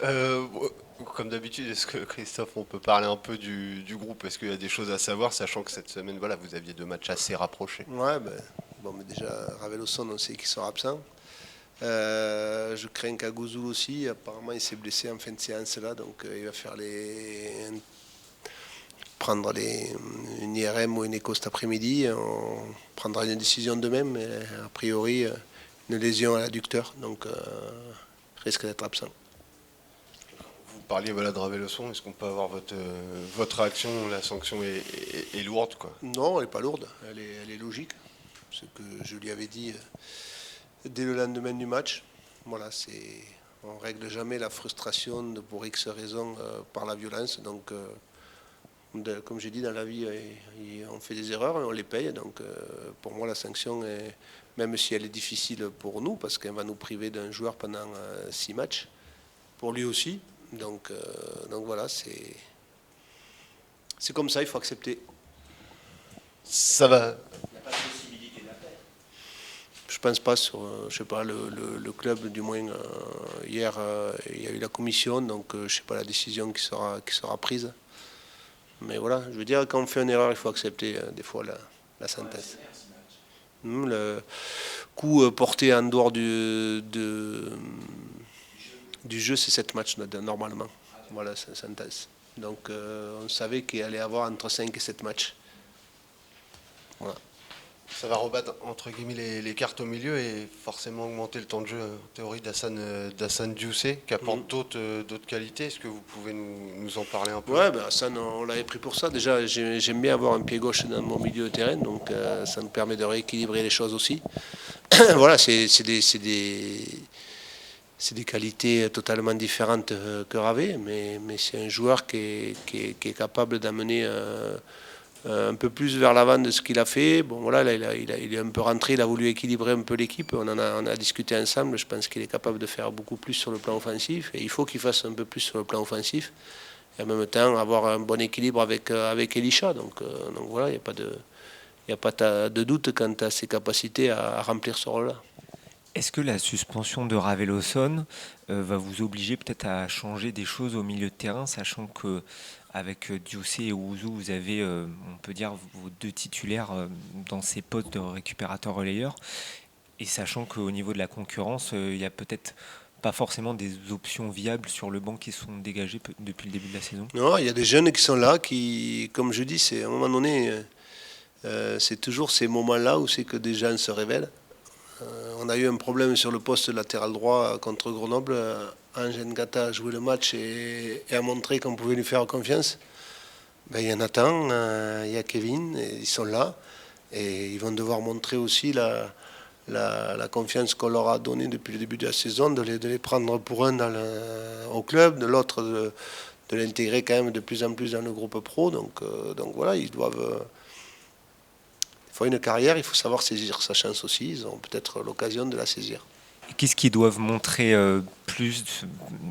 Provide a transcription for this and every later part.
Euh, Comme d'habitude, est-ce que Christophe, on peut parler un peu du groupe? Est-ce qu'il y a des choses à savoir, sachant que cette semaine, voilà, vous aviez deux matchs assez rapprochés? Ouais, ben, bon, mais déjà, Raveloson, on sait qu'il sera absent. Je crains qu'Agouzou aussi, apparemment, il s'est blessé en fin de séance là, donc il va faire prendre une IRM ou une écho cet après-midi. On prendra une décision demain, mais a priori, une lésion à l'adducteur, donc risque d'être absent. Vous parliez voilà, de Raveloson, est-ce qu'on peut avoir votre réaction? La sanction est lourde, quoi. Non, elle n'est pas lourde, elle est logique. Ce que je lui avais dit dès le lendemain du match. Voilà, on règle jamais la frustration pour X raisons par la violence. Donc, comme j'ai dit dans la vie, on fait des erreurs et on les paye. Donc, pour moi, la sanction, même si elle est difficile pour nous, parce qu'elle va nous priver d'un joueur pendant 6 matchs, pour lui aussi. Donc voilà, c'est comme ça, il faut accepter. Ça va. Je pense pas sur, je sais pas, le club, du moins hier, il y a eu la commission, donc je sais pas la décision qui sera prise. Mais voilà, je veux dire, quand on fait une erreur, il faut accepter des fois la sentence. Le coup porté en dehors du jeu, c'est 7 matchs normalement. Voilà, c'est la sentence. Donc on savait qu'il allait y avoir entre 5 et 7 matchs. Voilà. Ça va rebattre entre guillemets les cartes au milieu et forcément augmenter le temps de jeu en théorie d'Hassan Diousset qui apporte d'autres qualités. Est-ce que vous pouvez nous en parler un peu? Ouais, ben ça, on l'avait pris pour ça. Déjà, j'aime bien avoir un pied gauche dans mon milieu de terrain, donc ça nous permet de rééquilibrer les choses aussi. Voilà, c'est des qualités totalement différentes que Ravé, mais c'est un joueur qui est capable d'amener un peu plus vers l'avant de ce qu'il a fait. Bon, voilà, là, il est un peu rentré, il a voulu équilibrer un peu l'équipe. On a discuté ensemble. Je pense qu'il est capable de faire beaucoup plus sur le plan offensif. Et il faut qu'il fasse un peu plus sur le plan offensif. Et en même temps, avoir un bon équilibre avec Elisha. Donc voilà, il n'y a pas de doute quant à ses capacités à remplir ce rôle-là. Est-ce que la suspension de Raveloson va vous obliger peut-être à changer des choses au milieu de terrain, sachant que avec Dioussé et Ouzou, vous avez, on peut dire, vos deux titulaires dans ces postes de récupérateur relayeur, et sachant qu'au niveau de la concurrence, il y a peut-être pas forcément des options viables sur le banc qui sont dégagées depuis le début de la saison. Non, il y a des jeunes qui sont là, qui, comme je dis, c'est à un moment donné, c'est toujours ces moments-là où c'est que des gens se révèlent. On a eu un problème sur le poste latéral droit contre Grenoble. Angèle Gata a joué le match et a montré qu'on pouvait lui faire confiance. Ben, il y a Nathan, il y a Kevin, ils sont là. Et ils vont devoir montrer aussi la confiance qu'on leur a donnée depuis le début de la saison, de les prendre pour un au club, de l'autre de l'intégrer quand même de plus en plus dans le groupe pro. Donc voilà, ils doivent. Il faut une carrière, il faut savoir saisir sa chance aussi. Ils ont peut-être l'occasion de la saisir. Qu'est-ce qu'ils doivent montrer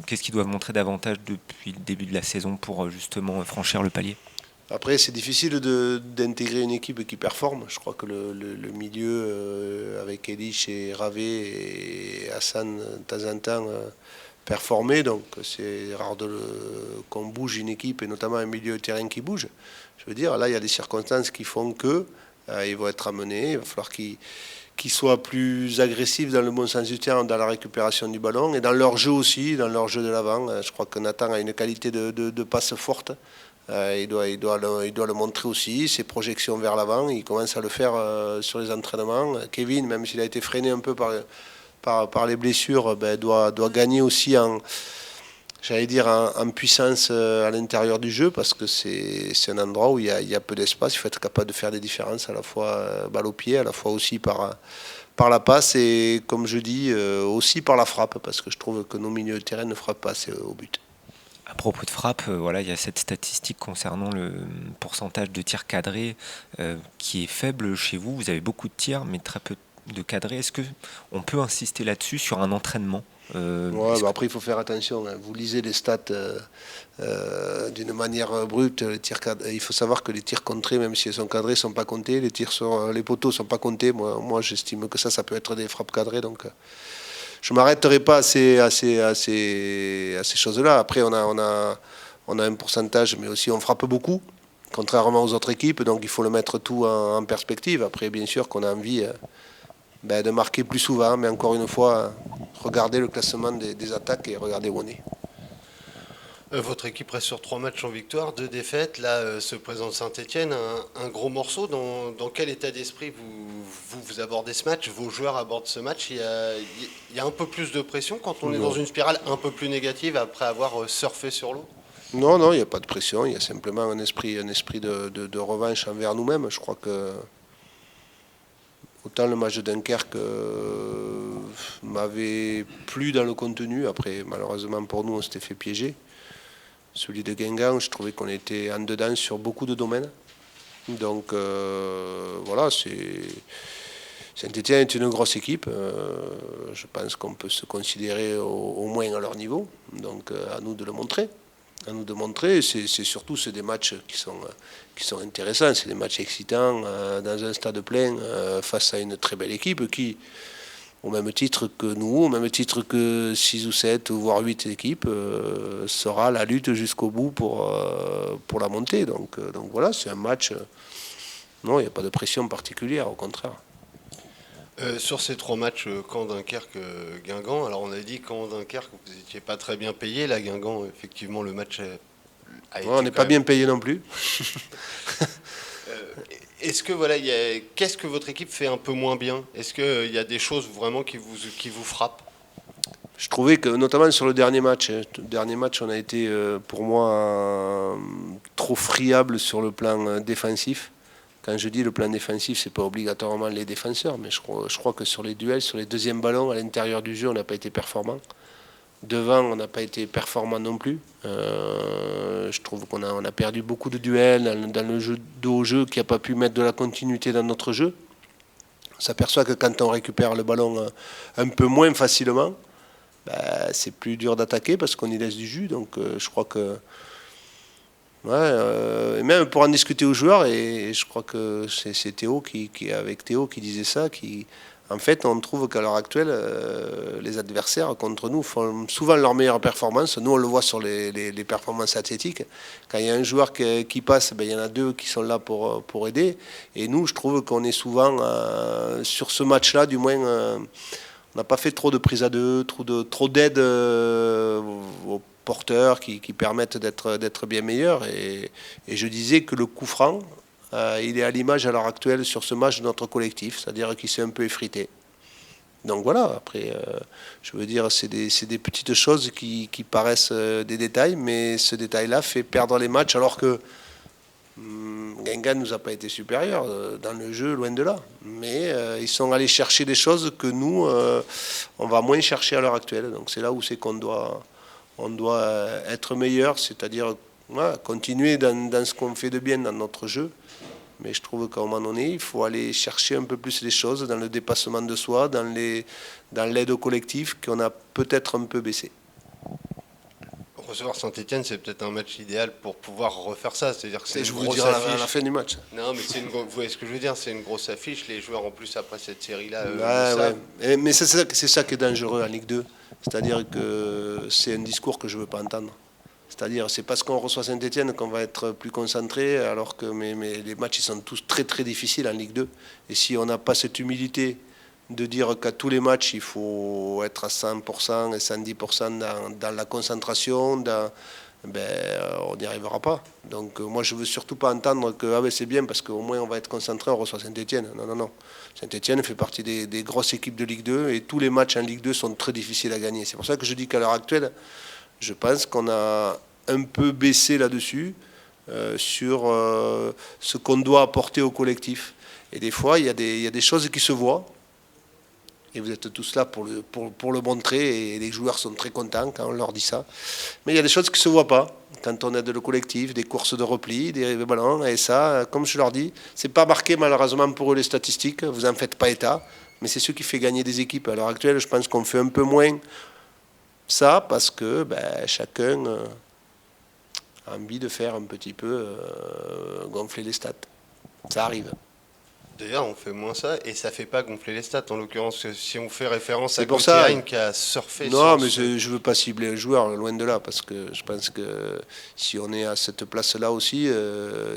qu'est-ce qu'ils doivent montrer davantage depuis le début de la saison pour justement franchir le palier? Après, c'est difficile d'intégrer une équipe qui performe. Je crois que le milieu, avec Elish et Ravé et Hassan, de temps en temps, performait. Donc, c'est rare qu'on bouge une équipe, et notamment un milieu de terrain qui bouge. Je veux dire, là, il y a des circonstances qui font que ils vont être amenés. Il va falloir qu'ils soient plus agressifs dans le bon sens du terme, dans la récupération du ballon et dans leur jeu aussi, dans leur jeu de l'avant. Je crois que Nathan a une qualité de passe forte. Il doit le montrer aussi, ses projections vers l'avant. Il commence à le faire sur les entraînements. Kevin, même s'il a été freiné un peu par les blessures, doit gagner aussi en puissance à l'intérieur du jeu, parce que c'est un endroit où il y a peu d'espace. Il faut être capable de faire des différences, à la fois balle au pied, à la fois aussi par la passe et, comme je dis, aussi par la frappe, parce que je trouve que nos milieux de terrain ne frappent pas assez au but. À propos de frappe, voilà, il y a cette statistique concernant le pourcentage de tirs cadrés qui est faible chez vous. Vous avez beaucoup de tirs, mais très peu de cadrés. Est-ce que on peut insister là-dessus sur un entraînement? Ouais, après, il faut faire attention, hein. Vous lisez les stats d'une manière brute. Il faut savoir que les tirs contrés, même si elles sont cadrés, ne sont pas comptés. Les tirs sur les poteaux ne sont pas comptés. Moi j'estime que ça peut être des frappes cadrées. Donc, je m'arrêterai pas à ces choses-là. Après, on a un pourcentage, mais aussi on frappe beaucoup, contrairement aux autres équipes. Donc il faut le mettre tout en perspective. Après, bien sûr qu'on a envie de marquer plus souvent, mais encore une fois, regardez le classement des attaques et regardez où on est. Votre équipe reste sur 3 matchs en victoire, 2 défaites. Là, se présente Saint-Etienne, un gros morceau. Dans quel état d'esprit vous abordez ce match? Vos joueurs abordent ce match? Il y a un peu plus de pression quand on est dans une spirale un peu plus négative après avoir surfé sur l'eau? Non, il n'y a pas de pression. Il y a simplement un esprit de revanche envers nous-mêmes. Je crois que autant le match de Dunkerque m'avait plu dans le contenu. Après, malheureusement pour nous, on s'était fait piéger. Celui de Guingamp, je trouvais qu'on était en dedans sur beaucoup de domaines. Donc voilà, Saint-Etienne est une grosse équipe. Je pense qu'on peut se considérer au moins à leur niveau. Donc à nous de le montrer. À nous de montrer. C'est surtout des matchs qui sont intéressants. C'est des matchs excitants dans un stade plein face à une très belle équipe qui, au même titre que nous, au même titre que 6 ou 7, voire 8 équipes, sera la lutte jusqu'au bout pour la montée. Donc voilà, c'est un match. Non, il n'y a pas de pression particulière, au contraire. Sur ces 3 matchs, Caen, Dunkerque, Guingamp, alors on a dit Caen, Dunkerque, vous n'étiez pas très bien payé. Là, Guingamp, effectivement, le match a été. On n'est pas bien payé non plus. Est-ce que qu'est-ce que votre équipe fait un peu moins bien? Est-ce qu'il y a des choses vraiment qui vous frappent? Je trouvais que, notamment sur le dernier match, on a été, pour moi, trop friable sur le plan défensif. Quand je dis le plan défensif, c'est pas obligatoirement les défenseurs, mais je crois que sur les duels, sur les deuxièmes ballons, à l'intérieur du jeu, on n'a pas été performant. Devant, on n'a pas été performant non plus. Je trouve qu'on a perdu beaucoup de duels dans le jeu de haut jeu qui n'a pas pu mettre de la continuité dans notre jeu. On s'aperçoit que quand on récupère le ballon un peu moins facilement, c'est plus dur d'attaquer parce qu'on y laisse du jus. Donc je crois que... et même pour en discuter aux joueurs, et je crois que c'est Théo avec Théo qui disait ça, en fait, on trouve qu'à l'heure actuelle, les adversaires contre nous font souvent leur meilleure performance. Nous, on le voit sur les performances athlétiques. Quand il y a un joueur qui passe, il y en a 2 qui sont là pour aider. Et nous, je trouve qu'on est souvent, sur ce match-là, du moins, on n'a pas fait trop de prises à 2, trop d'aide aux porteurs qui permettent d'être bien meilleurs. Et je disais que le coup franc, il est à l'image à l'heure actuelle sur ce match de notre collectif, c'est-à-dire qu'il s'est un peu effrité. Donc voilà, après, je veux dire, c'est des petites choses qui paraissent des détails, mais ce détail-là fait perdre les matchs, alors que Guingamp ne nous a pas été supérieur dans le jeu, loin de là. Mais ils sont allés chercher des choses que nous, on va moins chercher à l'heure actuelle. Donc c'est là où c'est qu'on doit être meilleur, c'est-à-dire continuer dans ce qu'on fait de bien dans notre jeu. Mais je trouve qu'à un moment donné, il faut aller chercher un peu plus les choses dans le dépassement de soi, dans l'aide au collectif qu'on a peut-être un peu baissé. Recevoir Saint-Etienne, c'est peut-être un match idéal pour pouvoir refaire ça. C'est-à-dire que c'est je une vous le grosse dirai affiche. à la fin du match. Non, mais vous voyez ce que je veux dire, c'est une grosse affiche. Les joueurs, en plus, après cette série-là, ouais. Mais c'est ça qui est dangereux en Ligue 2. C'est-à-dire que c'est un discours que je ne veux pas entendre. C'est-à-dire, c'est parce qu'on reçoit Saint-Etienne qu'on va être plus concentré, alors que mais les matchs ils sont tous très très difficiles en Ligue 2. Et si on n'a pas cette humilité de dire qu'à tous les matchs, il faut être à 100% et 110% dans la concentration, on n'y arrivera pas. Donc moi, je ne veux surtout pas entendre que c'est bien parce qu'au moins on va être concentré, on reçoit Saint-Etienne. Non. Saint-Etienne fait partie des grosses équipes de Ligue 2 et tous les matchs en Ligue 2 sont très difficiles à gagner. C'est pour ça que je dis qu'à l'heure actuelle, je pense qu'on a un peu baissé là-dessus sur ce qu'on doit apporter au collectif. Et des fois, il y a des choses qui se voient. Et vous êtes tous là pour le montrer. Et les joueurs sont très contents quand on leur dit ça. Mais il y a des choses qui ne se voient pas. Quand on aide le collectif, des courses de repli, des ballons. Et ça, comme je leur dis, c'est pas marqué malheureusement pour eux les statistiques. Vous n'en faites pas état. Mais c'est ce qui fait gagner des équipes. À l'heure actuelle, je pense qu'on fait un peu moins ça parce que chacun a envie de faire un petit peu gonfler les stats. Ça arrive. D'ailleurs, on fait moins ça et ça fait pas gonfler les stats. En l'occurrence, si on fait référence C'est à pour ça. Gauthier qui a surfé Non, sur mais ce... je ne veux pas cibler un joueur, loin de là, parce que je pense que si on est à cette place-là aussi,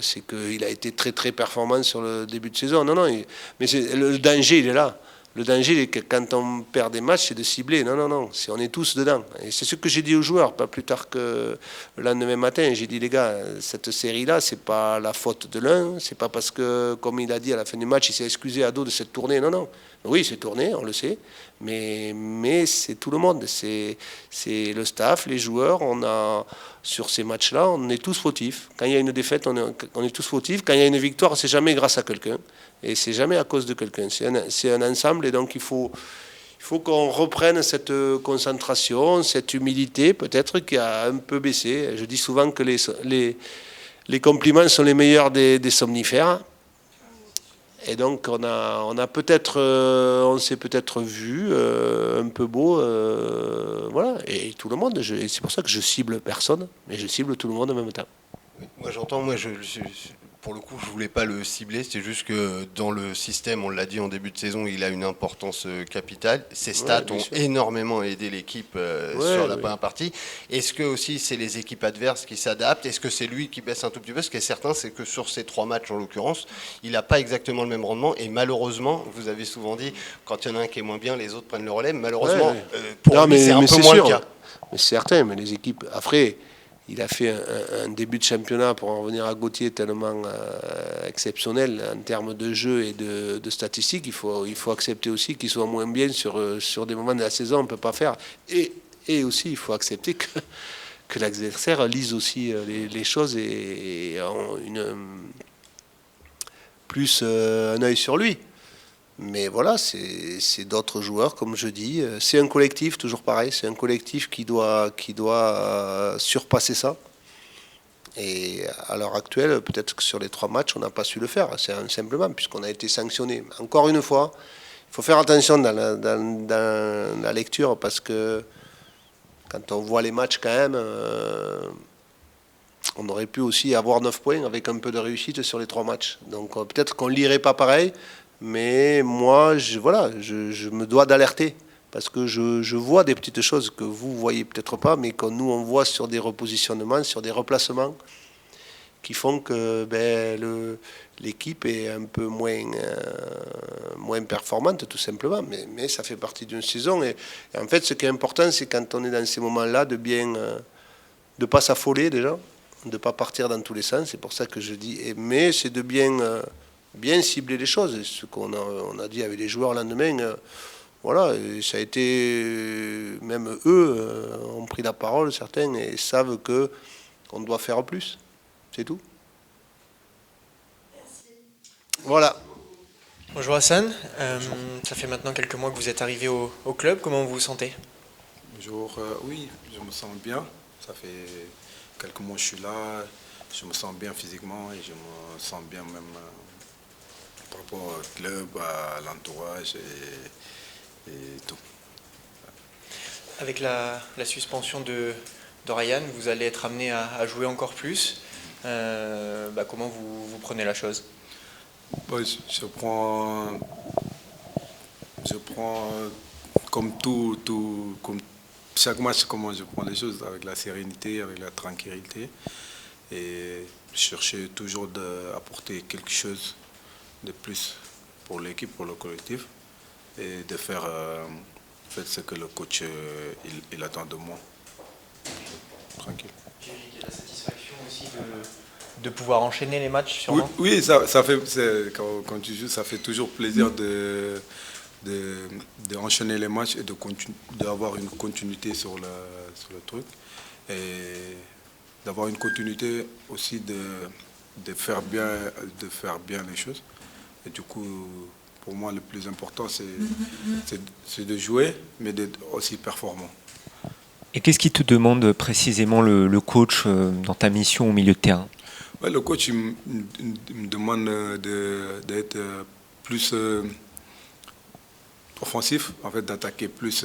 c'est qu'il a été très très performant sur le début de saison. Non, non, mais le danger, il est là. Le danger, il est que quand on perd des matchs, c'est de cibler. Non, non, non, on est tous dedans. Et c'est ce que j'ai dit aux joueurs, pas plus tard que le lendemain matin. J'ai dit, les gars, cette série-là, c'est pas la faute de l'un, c'est pas parce que, comme il a dit à la fin du match, il s'est excusé à dos de cette tournée. Non, non. Oui, c'est tourné, on le sait, mais c'est tout le monde. C'est le staff, les joueurs. Sur ces matchs-là, on est tous fautifs. Quand il y a une défaite, on est tous fautifs. Quand il y a une victoire, c'est jamais grâce à quelqu'un. Et c'est jamais à cause de quelqu'un. C'est un ensemble et donc il faut qu'on reprenne cette concentration, cette humilité peut-être qui a un peu baissé. Je dis souvent que les compliments sont les meilleurs des somnifères. Et donc on s'est peut-être vu un peu beau, voilà. Et tout le monde, c'est pour ça que je cible personne, mais je cible tout le monde en même temps. Moi j'entends, pour le coup je voulais pas le cibler, c'est juste que dans le système, on l'a dit en début de saison, il a une importance capitale. Ses stats ont énormément aidé l'équipe sur la première partie. Est-ce que aussi c'est les équipes adverses qui s'adaptent? Est-ce que c'est lui qui baisse un tout petit peu? Ce qui est certain, c'est que sur ces 3 matchs en l'occurrence, il n'a pas exactement le même rendement et malheureusement, vous avez souvent dit, quand il y en a un qui est moins bien, les autres prennent le relais. Malheureusement, pour lui c'est un peu moins le cas. Mais c'est certain, mais les équipes, après... Il a fait un début de championnat, pour en revenir à Gauthier, tellement exceptionnel en termes de jeu et de statistiques. Il faut accepter aussi qu'il soit moins bien sur des moments de la saison, on ne peut pas faire. Et aussi, il faut accepter que l'adversaire lise aussi les choses et plus un œil sur lui. Mais voilà, c'est d'autres joueurs, comme je dis. C'est un collectif, toujours pareil. C'est un collectif qui doit surpasser ça. Et à l'heure actuelle, peut-être que sur les 3 matchs, on n'a pas su le faire. C'est simplement, puisqu'on a été sanctionné. Encore une fois, il faut faire attention dans la lecture, parce que quand on voit les matchs quand même, on aurait pu aussi avoir 9 points avec un peu de réussite sur les 3 matchs. Donc peut-être qu'on ne lirait pas pareil. Mais moi, je me dois d'alerter parce que je vois des petites choses que vous voyez peut-être pas, mais que nous on voit sur des repositionnements, sur des replacements, qui font que l'équipe est un peu moins performante tout simplement. Mais ça fait partie d'une saison et en fait, ce qui est important, c'est quand on est dans ces moments-là de pas s'affoler déjà, de pas partir dans tous les sens. C'est pour ça que je dis, mais c'est de bien cibler les choses. Ce qu'on a dit avec les joueurs le lendemain, voilà, et ça a été, même eux ont pris la parole, certains, et savent qu'on doit faire plus. C'est tout. Merci. Voilà. Bonjour Hassan, ça fait maintenant quelques mois que vous êtes arrivé au club, comment vous vous sentez? Bonjour, oui, je me sens bien. Ça fait quelques mois que je suis là, je me sens bien physiquement et je me sens bien même par rapport au club, à l'entourage et tout. Avec la suspension de Ryan, vous allez être amené à jouer encore plus. Comment vous prenez la chose? Je prends comme comme chaque match, comment je prends les choses, avec la sérénité, avec la tranquillité. Et chercher toujours d'apporter quelque chose de plus pour l'équipe, pour le collectif, et de faire ce que le coach il attend de moi. Tranquille. J'imagine qu'il y a la satisfaction aussi de pouvoir enchaîner les matchs, sûrement. Oui, ça fait, quand tu joues, ça fait toujours plaisir de enchaîner les matchs et d'avoir une continuité sur le truc. Et d'avoir une continuité aussi de faire bien les choses. Et du coup, pour moi, le plus important, c'est de jouer, mais d'être aussi performant. Et qu'est-ce qui te demande précisément le coach dans ta mission au milieu de terrain? Ouais, le coach il me demande d'être plus offensif, en fait, d'attaquer plus,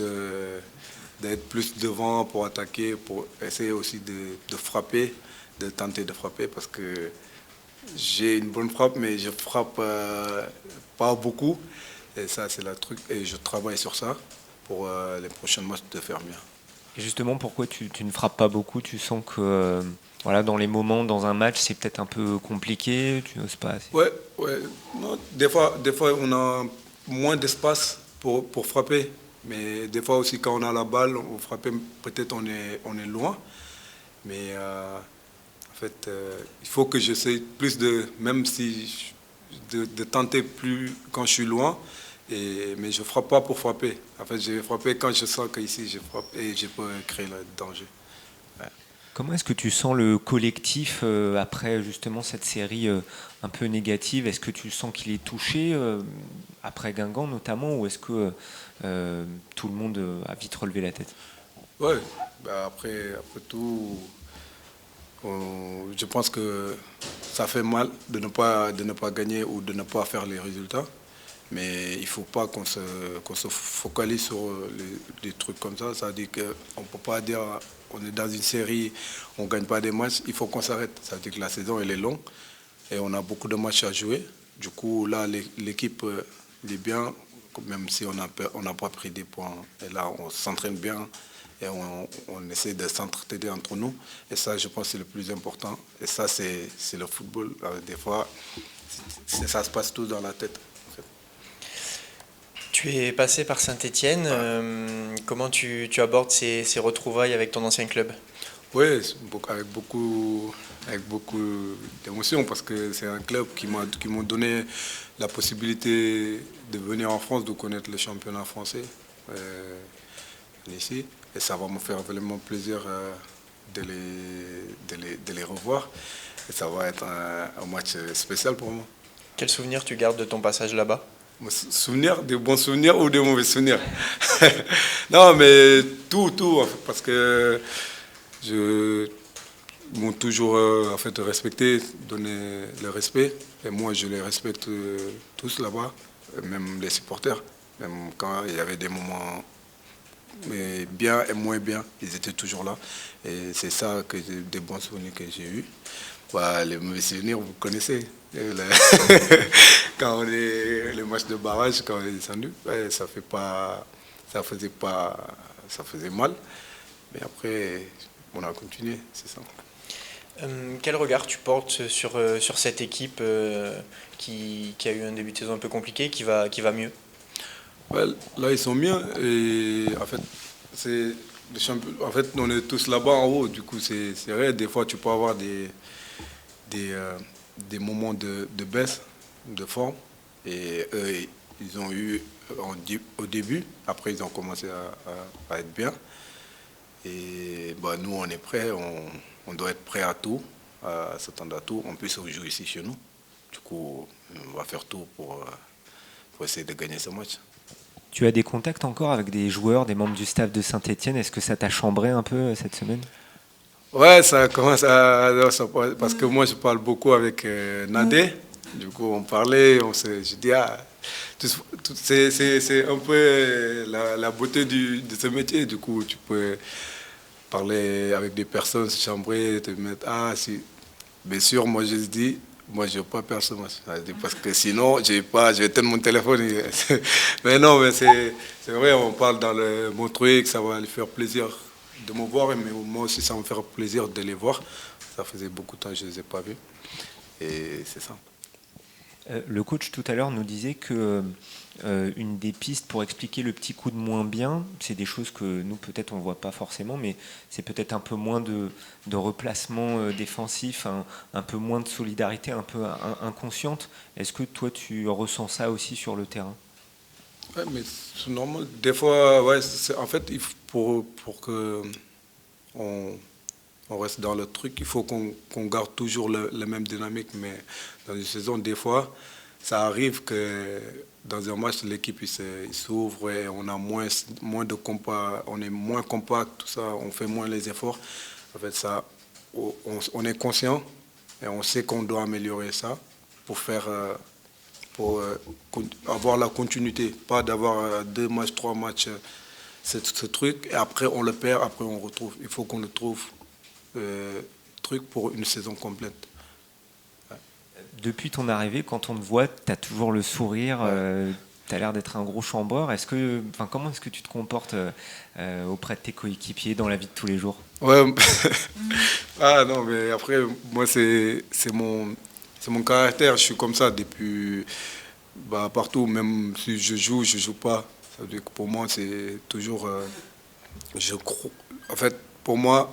d'être plus devant pour attaquer, pour essayer aussi de frapper, de tenter de frapper, parce que j'ai une bonne frappe, mais je frappe pas beaucoup. Et ça, c'est le truc. Et je travaille sur ça pour les prochains matchs de faire bien. Et justement, pourquoi tu ne frappes pas beaucoup? Tu sens que voilà, dans les moments, dans un match, c'est peut-être un peu compliqué, tu n'oses pas assez. Ouais, ouais. Non, des fois, on a moins d'espace pour frapper. Mais des fois aussi, quand on a la balle, on frappe, peut-être on est loin. Mais en fait, il faut que j'essaie plus même si de tenter plus quand je suis loin. Mais je ne frappe pas pour frapper. En fait, je vais frapper quand je sens qu'ici, je frappe et je peux créer le danger. Ouais. Comment est-ce que tu sens le collectif après justement cette série un peu négative? Est-ce que tu sens qu'il est touché après Guingamp notamment, ou est-ce que tout le monde a vite relevé la tête? Ouais, bah après tout, je pense que ça fait mal de ne pas gagner ou de ne pas faire les résultats. Mais il ne faut pas qu'on se focalise sur des trucs comme ça. Ça veut dire qu'on ne peut pas dire on est dans une série, on ne gagne pas des matchs, il faut qu'on s'arrête. Ça veut dire que la saison elle est longue et on a beaucoup de matchs à jouer. Du coup, là, l'équipe est bien, même si on n'a pas pris des points. Et là, on s'entraîne bien et on essaie de s'entraider entre nous. Et ça, je pense que c'est le plus important. Et ça, c'est le football. Des fois, ça se passe tout dans la tête. Tu es passé par Saint-Étienne. Comment tu abordes ces retrouvailles avec ton ancien club? Oui, avec beaucoup d'émotion parce que c'est un club qui m'a donné la possibilité de venir en France, de connaître le championnat français ici. Et ça va me faire vraiment plaisir de les revoir. Et ça va être un match spécial pour moi. Quel souvenir tu gardes de ton passage là-bas? Souvenirs, des bons souvenirs ou des mauvais souvenirs? Non, mais tout, en fait, parce que ils m'ont toujours en fait, respecté, donné le respect. Et moi, je les respecte tous là-bas, même les supporters. Même quand il y avait des moments bien et moins bien, ils étaient toujours là. Et c'est ça que des bons souvenirs que j'ai eus. Bah, les mauvais souvenirs, vous connaissez. Quand on est le match de barrage, quand on est descendu, ouais, ça faisait mal. Mais après, on a continué, c'est ça. Quel regard tu portes sur cette équipe qui a eu un début de saison un peu compliqué, qui va mieux? Ouais, là, ils sont mieux. Et en fait, en fait, on est tous là-bas en haut. Du coup, c'est vrai. Des fois, tu peux avoir des moments de baisse de forme. Et eux, ils ont eu au début. Après, ils ont commencé à être bien. Et bah, nous, on est prêts. On doit être prêts à tout, à s'attendre à tout. On peut se jouer ici chez nous. Du coup, on va faire tout pour essayer de gagner ce match. Tu as des contacts encore avec des joueurs, des membres du staff de Saint-Étienne? Est-ce que ça t'a chambré un peu cette semaine? Ouais, ça commence parce que moi, je parle beaucoup avec Nadé. Du coup, on parlait, je dis, c'est un peu la beauté de ce métier. Du coup, tu peux parler avec des personnes, se chambrer, te mettre, si. Bien sûr, moi, je dis, moi, je n'ai pas personne. Parce que sinon, je vais éteindre mon téléphone. Mais non, mais c'est vrai, on parle dans le Montreuil que ça va lui faire plaisir de me voir, mais moi aussi, ça va me faire plaisir de les voir. Ça faisait beaucoup de temps que je ne les ai pas vus. Et c'est ça. Le coach tout à l'heure nous disait que une des pistes pour expliquer le petit coup de moins bien, c'est des choses que nous peut-être on ne voit pas forcément, mais c'est peut-être un peu moins de replacement défensif, un peu moins de solidarité, un peu inconsciente. Est-ce que toi tu ressens ça aussi sur le terrain? Ouais, mais c'est normal. Des fois, ouais, en fait, pour que on reste dans le truc, il faut qu'on garde toujours la même dynamique. Mais dans une saison, des fois, ça arrive que dans un match, l'équipe s'ouvre et on a moins de compas, on est moins compact, tout ça, on fait moins les efforts. En fait, ça, on est conscient et on sait qu'on doit améliorer ça pour avoir la continuité, pas d'avoir 2 matchs, 3 matchs, ce truc, et après on le perd, après on retrouve. Il faut qu'on le trouve truc pour une saison complète. Ouais. Depuis ton arrivée, quand on te voit, tu as toujours le sourire, tu as l'air d'être un gros chambreur. Comment est-ce que tu te comportes auprès de tes coéquipiers dans la vie de tous les jours? Ouais. Ah non, mais après, moi, c'est mon caractère. Je suis comme ça depuis partout, même si je joue pas. Ça veut dire que pour moi, c'est toujours. Je crois. En fait, pour moi,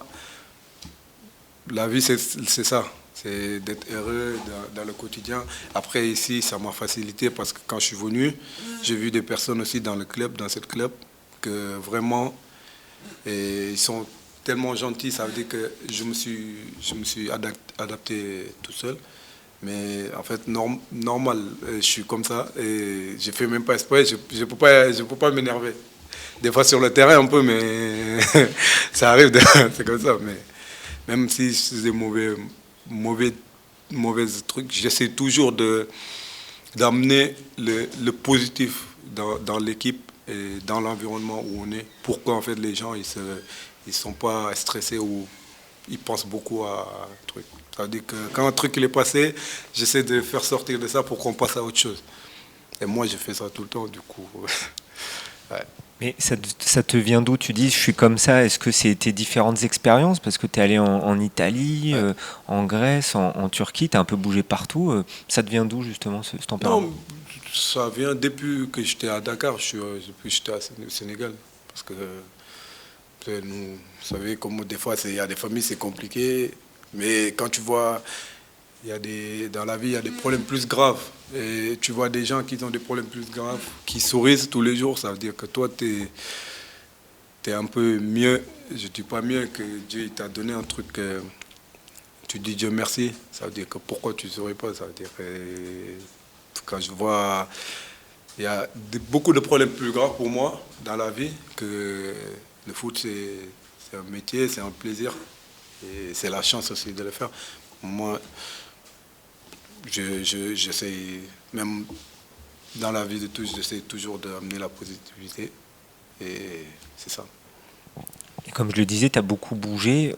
la vie, c'est ça. C'est d'être heureux dans le quotidien. Après, ici, ça m'a facilité parce que quand je suis venu, j'ai vu des personnes aussi dans le club, dans cette club, que vraiment, ils sont tellement gentils. Ça veut dire que je me suis adapté tout seul. Mais en fait, normal, je suis comme ça et je fais même pas exprès. Je peux pas m'énerver. Des fois sur le terrain un peu, mais ça arrive, c'est comme ça. Mais même si c'est des mauvais trucs, j'essaie toujours d'amener le positif dans l'équipe et dans l'environnement où on est. Pourquoi en fait les gens ils sont pas stressés ou ils pensent beaucoup à un truc. Ça veut dire que quand un truc il est passé, j'essaie de faire sortir de ça pour qu'on passe à autre chose. Et moi je fais ça tout le temps du coup. Ouais. Mais ça te vient d'où? Tu dis, je suis comme ça. Est-ce que c'est tes différentes expériences? Parce que tu es allé en Italie, en Grèce, en Turquie, tu as un peu bougé partout. Ça te vient d'où, justement, ce tempérament? Non, ça vient depuis que j'étais à Dakar, depuis que j'étais au Sénégal. Parce que nous, vous savez, comme des fois, il y a des familles, c'est compliqué. Mais quand tu vois, dans la vie, il y a des problèmes plus graves. Et tu vois des gens qui ont des problèmes plus graves, qui sourient tous les jours. Ça veut dire que toi, tu es un peu mieux. Je ne dis pas mieux que Dieu t'a donné un truc. Tu dis Dieu merci. Ça veut dire que pourquoi tu ne souris pas? Ça veut dire que quand je vois, il y a beaucoup de problèmes plus graves pour moi dans la vie que le foot, c'est un métier, c'est un plaisir. Et c'est la chance aussi de le faire. Moi, j'essaie, même dans la vie de tous, j'essaie toujours d'amener la positivité. Et c'est ça. Et comme je le disais, tu as beaucoup bougé.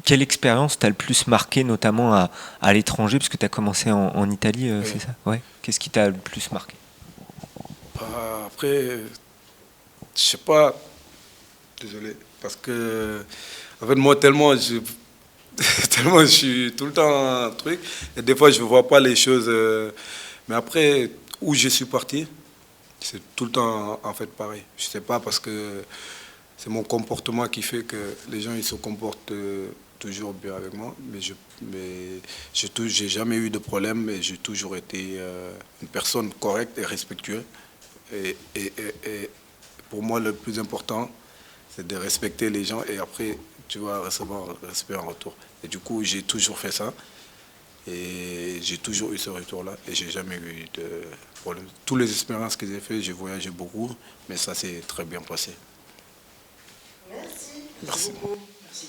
Quelle expérience t'a le plus marqué, notamment à l'étranger, parce que tu as commencé en Italie, Oui. c'est ça? Ouais. Qu'est-ce qui t'a le plus marqué? Après, je sais pas, désolé, parce que en fait, moi, tellement je suis tout le temps un truc, et des fois, je ne vois pas les choses. Mais après, où je suis parti, c'est tout le temps en fait pareil. Je ne sais pas, parce que c'est mon comportement qui fait que les gens ils se comportent toujours bien avec moi, mais j'ai jamais eu de problème et j'ai toujours été une personne correcte et respectueuse. Et pour moi, le plus important, c'est de respecter les gens et après, tu vas recevoir le respect en retour. Et du coup, j'ai toujours fait ça et j'ai toujours eu ce retour-là et j'ai jamais eu de problème. Toutes les expériences que j'ai faites, j'ai voyagé beaucoup, mais ça s'est très bien passé. Merci. Merci. Merci.